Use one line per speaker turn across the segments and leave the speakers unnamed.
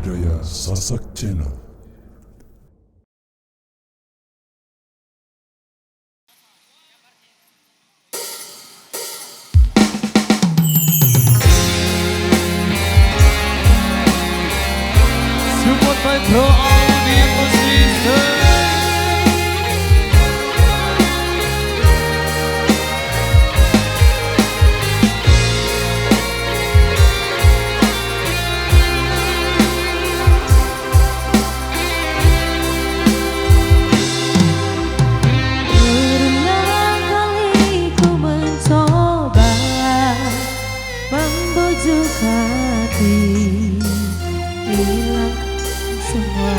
Budaya Sasak Channel.
Support by Pro Audio System.
Berulang kali ku mencoba membujuk hati, hilang semua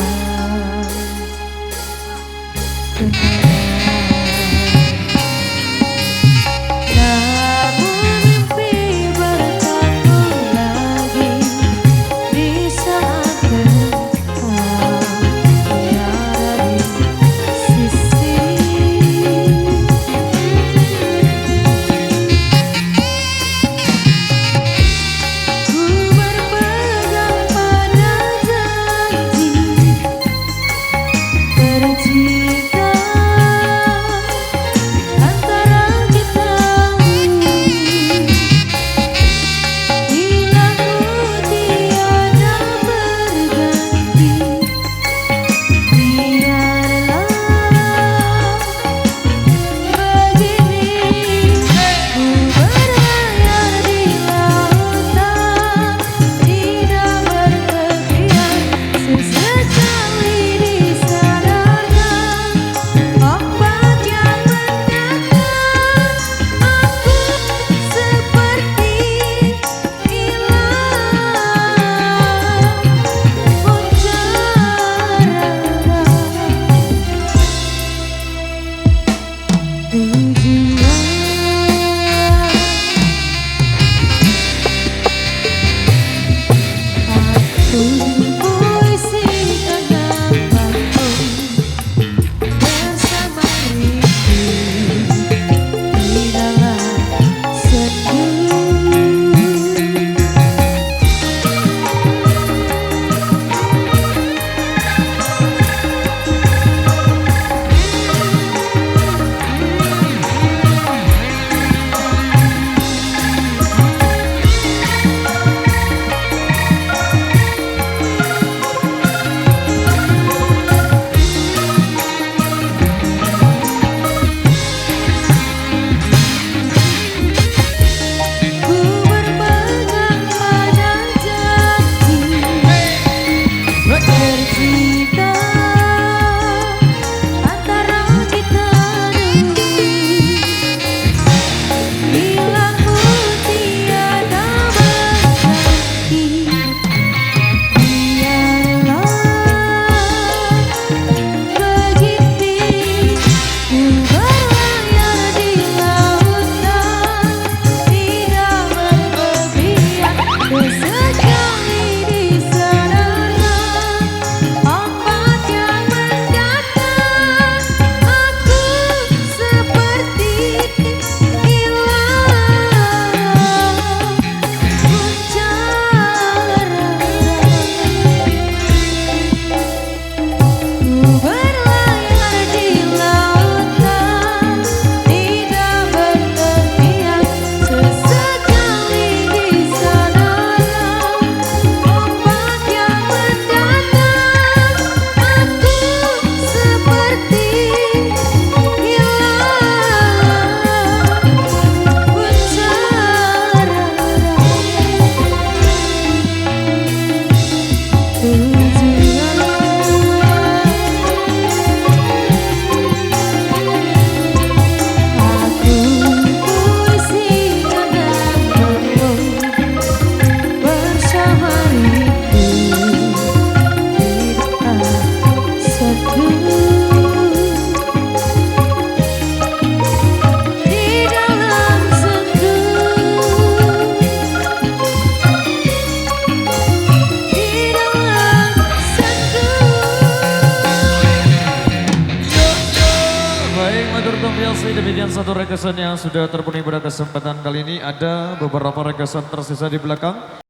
kenangan. Namun mimpi bertemu lagi di saat engkau tiada di sisi. Ku berpegang pada janji tercipta antara kita. Hilangmu tiada berganti. Biarlah begini ku berlayar di lautan, tidak berpergian. Sesekali disadarkan ombak yang mendatang, aku seperti hilang puisikan namamu bersama rindu di dalam sendu. Ku berpegang pada janji tercipta antara kita dulu. Hilangmu tiada berganti. Biarlah begini ku berlayar di lautan, tidak berpergian. Sesekali disadarkan ombak yang mendatang, aku seperti hilang puncak ku berlayar di lautan, tidak berpergian. Sesekali disadarkan ombak yang mendatang, aku seperti hilang aku puisikan namamu bersama rindu di dalam sendu. Di dalam sendu, di dalam sendu.
Baik, Matur Tompiasi, demikian satu requestan yang sudah terpenuhi pada kesempatan kali ini. Ada beberapa requestan tersisa di belakang.